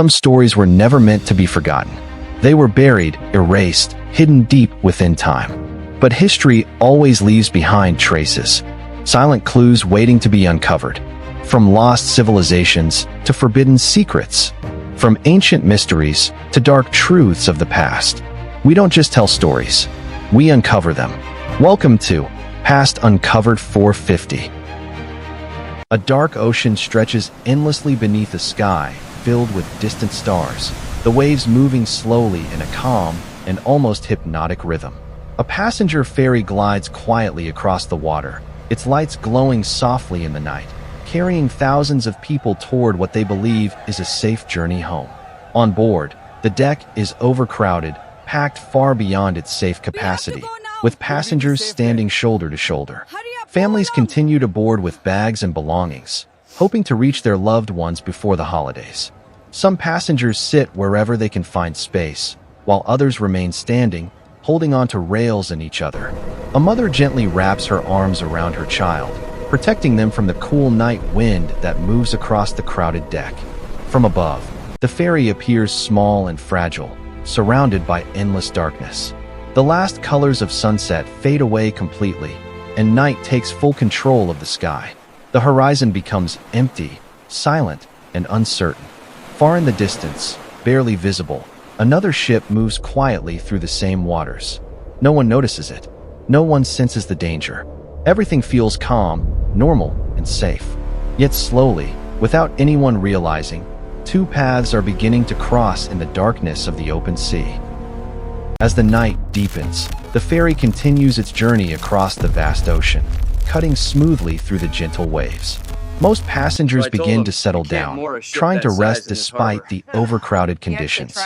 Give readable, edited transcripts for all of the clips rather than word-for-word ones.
some stories were never meant to be forgotten. They were buried, erased, hidden deep within time. But history always leaves behind traces, silent clues waiting to be uncovered. From lost civilizations to forbidden secrets, from ancient mysteries to dark truths of the past. We don't just tell stories, we uncover them. Welcome to Past Uncovered 450. A dark ocean stretches endlessly beneath a sky filled with distant stars, the waves moving slowly in a calm and almost hypnotic rhythm. A passenger ferry glides quietly across the water, its lights glowing softly in the night, carrying thousands of people toward what they believe is a safe journey home. On board, the deck is overcrowded, packed far beyond its safe capacity, with passengers standing shoulder to shoulder. Families continue to board with bags and belongings, hoping to reach their loved ones before the holidays. Some passengers sit wherever they can find space, while others remain standing, holding onto rails and each other. A mother gently wraps her arms around her child, protecting them from the cool night wind that moves across the crowded deck. From above, the ferry appears small and fragile, surrounded by endless darkness. The last colors of sunset fade away completely, and night takes full control of the sky. The horizon becomes empty, silent, and uncertain. Far in the distance, barely visible, another ship moves quietly through the same waters. No one notices it. No one senses the danger. Everything feels calm, normal, and safe. Yet slowly, without anyone realizing, two paths are beginning to cross in the darkness of the open sea. As the night deepens, the ferry continues its journey across the vast ocean, cutting smoothly through the gentle waves. Most passengers begin to settle down, trying to rest despite the overcrowded conditions.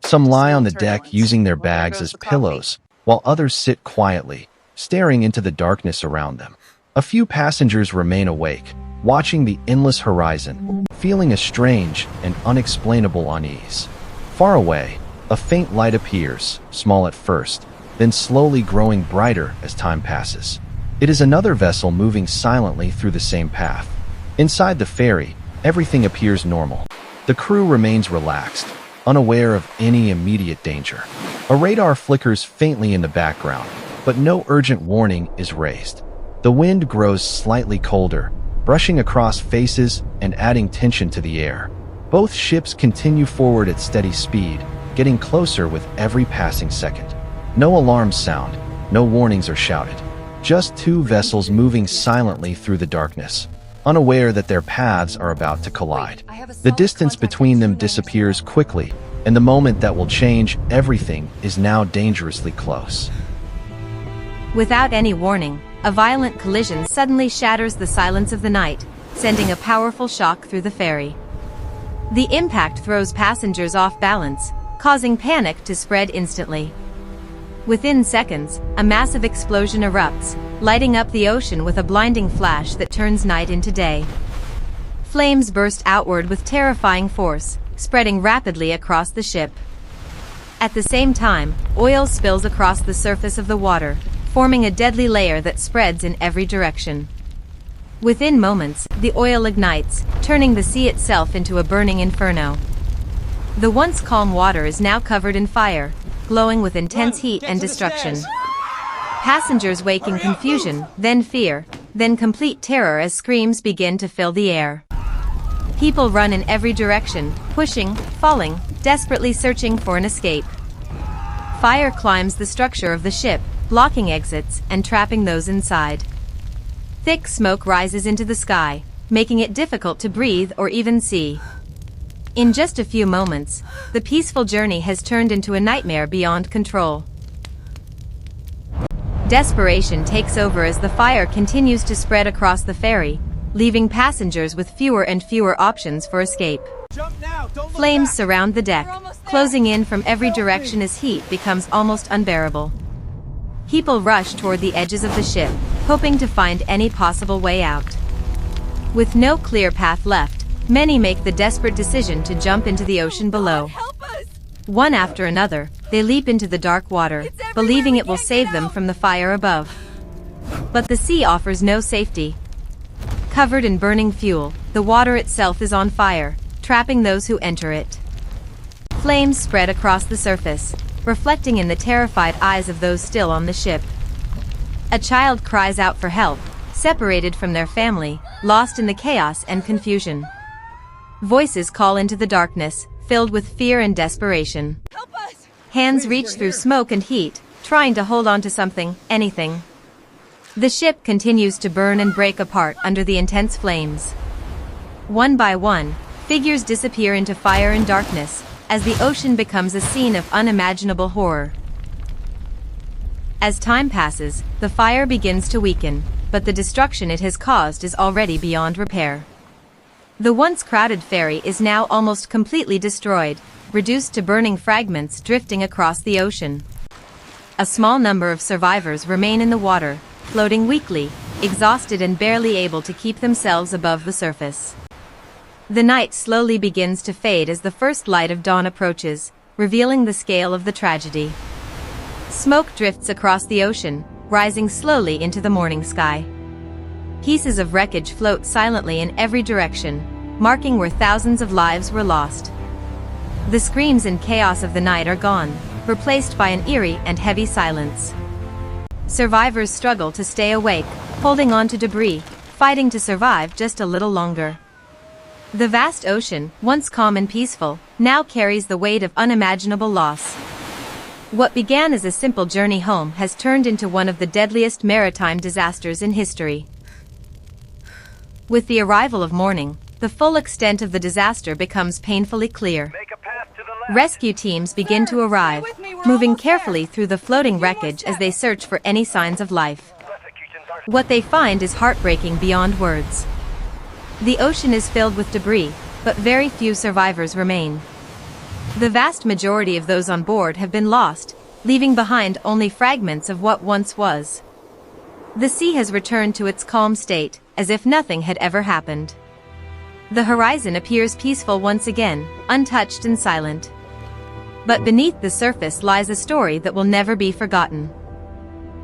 Some lie on the deck using their bags as pillows, while others sit quietly, staring into the darkness around them. A few passengers remain awake, watching the endless horizon, feeling a strange and unexplainable unease. Far away, a faint light appears, small at first, then slowly growing brighter as time passes. It is another vessel moving silently through the same path. Inside the ferry, everything appears normal. The crew remains relaxed, unaware of any immediate danger. A radar flickers faintly in the background, but no urgent warning is raised. The wind grows slightly colder, brushing across faces and adding tension to the air. Both ships continue forward at steady speed, getting closer with every passing second. No alarms sound, no warnings are shouted. Just two vessels moving silently through the darkness, unaware that their paths are about to collide. The distance between them disappears quickly, and the moment that will change everything is now dangerously close. Without any warning, a violent collision suddenly shatters the silence of the night, sending a powerful shock through the ferry. The impact throws passengers off balance, causing panic to spread instantly. Within seconds, a massive explosion erupts, lighting up the ocean with a blinding flash that turns night into day. Flames burst outward with terrifying force, spreading rapidly across the ship. At the same time, oil spills across the surface of the water, forming a deadly layer that spreads in every direction. Within moments, the oil ignites, turning the sea itself into a burning inferno. The once calm water is now covered in fire, glowing with intense heat and destruction. Passengers wake in confusion, then fear, then complete terror as screams begin to fill the air. People run in every direction, pushing, falling, desperately searching for an escape. Fire climbs the structure of the ship, blocking exits and trapping those inside. Thick smoke rises into the sky, making it difficult to breathe or even see. In just a few moments, the peaceful journey has turned into a nightmare beyond control. Desperation takes over as the fire continues to spread across the ferry, leaving passengers with fewer and fewer options for escape. Flames surround the deck, closing in from every direction as heat becomes almost unbearable. People rush toward the edges of the ship, hoping to find any possible way out. With no clear path left, many make the desperate decision to jump into the ocean below. One after another, they leap into the dark water, believing it will save them from the fire above. But the sea offers no safety. Covered in burning fuel, the water itself is on fire, trapping those who enter it. Flames spread across the surface, reflecting in the terrified eyes of those still on the ship. A child cries out for help, separated from their family, lost in the chaos and confusion. Voices call into the darkness, filled with fear and desperation. Help us! Hands reach through smoke and heat, trying to hold on to something, anything. The ship continues to burn and break apart under the intense flames. One by one, figures disappear into fire and darkness, as the ocean becomes a scene of unimaginable horror. As time passes, the fire begins to weaken, but the destruction it has caused is already beyond repair. The once crowded ferry is now almost completely destroyed, reduced to burning fragments drifting across the ocean. A small number of survivors remain in the water, floating weakly, exhausted and barely able to keep themselves above the surface. The night slowly begins to fade as the first light of dawn approaches, revealing the scale of the tragedy. Smoke drifts across the ocean, rising slowly into the morning sky. Pieces of wreckage float silently in every direction, marking where thousands of lives were lost. The screams and chaos of the night are gone, replaced by an eerie and heavy silence. Survivors struggle to stay awake, holding on to debris, fighting to survive just a little longer. The vast ocean, once calm and peaceful, now carries the weight of unimaginable loss. What began as a simple journey home has turned into one of the deadliest maritime disasters in history. With the arrival of morning, the full extent of the disaster becomes painfully clear. Rescue teams begin to arrive, moving carefully through the floating wreckage as they search for any signs of life. What they find is heartbreaking beyond words. The ocean is filled with debris, but very few survivors remain. The vast majority of those on board have been lost, leaving behind only fragments of what once was. The sea has returned to its calm state, as if nothing had ever happened. The horizon appears peaceful once again, untouched and silent. But beneath the surface lies a story that will never be forgotten.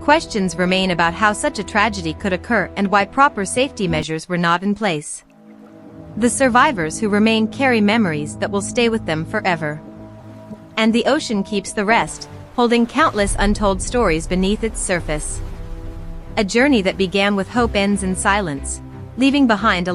Questions remain about how such a tragedy could occur and why proper safety measures were not in place. The survivors who remain carry memories that will stay with them forever. And the ocean keeps the rest, holding countless untold stories beneath its surface. A journey that began with hope ends in silence, leaving behind a